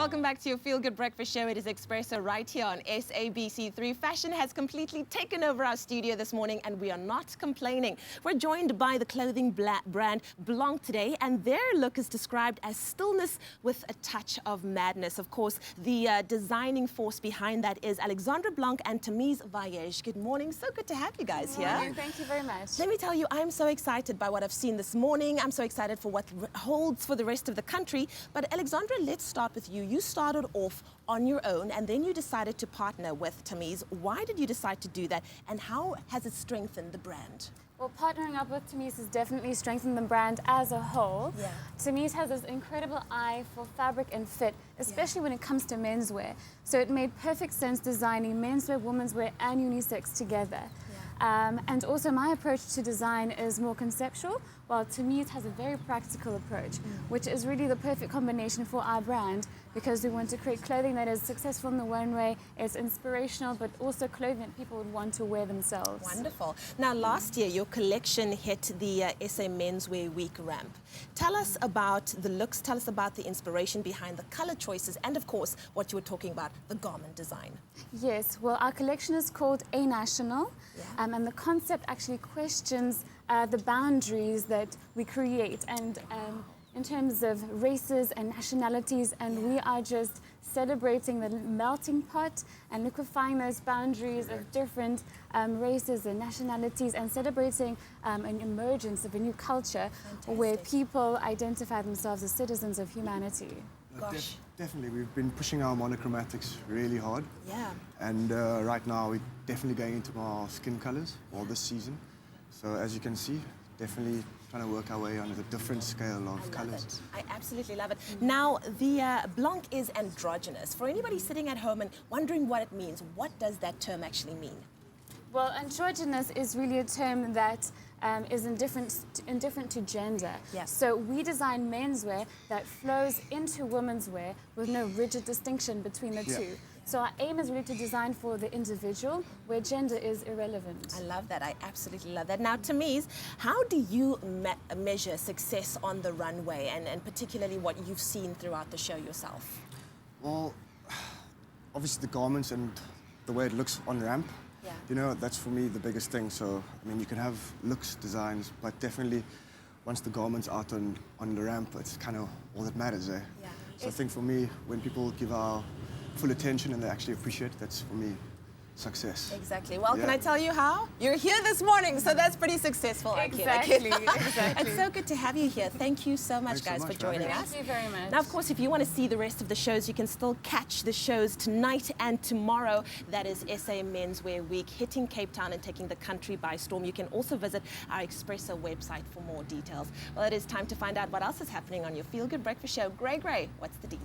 Welcome back to your Feel Good Breakfast Show. It is Expresso right here on SABC3. Fashion has completely taken over our studio this morning and we are not complaining. We're joined by the clothing brand Blanc today, and their look is described as stillness with a touch of madness. Of course, the designing force behind that is Alexandra Blanc and Tameez Vayej. Good morning. So good to have you guys here. Thank you very much. Let me tell you, I'm so excited by what I've seen this morning. I'm so excited for what holds for the rest of the country. But Alexandra, let's start with you. You started off on your own and then you decided to partner with Tameez. Why did you decide to do that and how has it strengthened the brand? Well, partnering up with Tameez has definitely strengthened the brand as a whole. Yeah. Tameez has this incredible eye for fabric and fit, especially when it comes to menswear. So it made perfect sense designing menswear, womenswear and unisex together. And also my approach to design is more conceptual, while Tameez has a very practical approach, which is really the perfect combination for our brand because we want to create clothing that is successful in the one way, it's inspirational, but also clothing that people would want to wear themselves. Wonderful. Now, last year, your collection hit the SA Menswear Week ramp. Tell us about the looks, tell us about the inspiration behind the color choices, and of course, what you were talking about, the garment design. Yes, well, our collection is called A National, and the concept actually questions the boundaries that we create and in terms of races and nationalities, and we are just celebrating the melting pot and liquefying those boundaries of different races and nationalities and celebrating an emergence of a new culture where people identify themselves as citizens of humanity. Gosh. Definitely, we've been pushing our monochromatics really hard. Yeah. And right now we're definitely going into our skin colors all this season. So as you can see, definitely trying to work our way on a different scale of colors. I absolutely love it. Now, the Blanc is androgynous. For anybody sitting at home and wondering what it means, what does that term actually mean? Well, androgynous is really a term that is indifferent to gender. Yes. So we design menswear that flows into womenswear with no rigid distinction between the two. So our aim is really to design for the individual where gender is irrelevant. I love that. I absolutely love that. Now, Tameez, how do you measure success on the runway and particularly what you've seen throughout the show yourself? Well, obviously the garments and the way it looks on ramp. Yeah. You know, that's for me the biggest thing. So, I mean, you can have looks, designs, but definitely once the garment's out on the ramp, it's kind of all that matters there. Yeah. So I think for me, when people give our full attention and they actually appreciate it, that's for me success. Exactly. Well, can I tell you how? You're here this morning, so that's pretty successful. Exactly. It's so good to have you here. Thank you so much, guys, for joining us. Thank you very much. Now, of course, if you want to see the rest of the shows, you can still catch the shows tonight and tomorrow. That is SA Menswear Week, hitting Cape Town and taking the country by storm. You can also visit our Expresso website for more details. Well, it is time to find out what else is happening on your Feel Good Breakfast Show. Gray, what's the deets?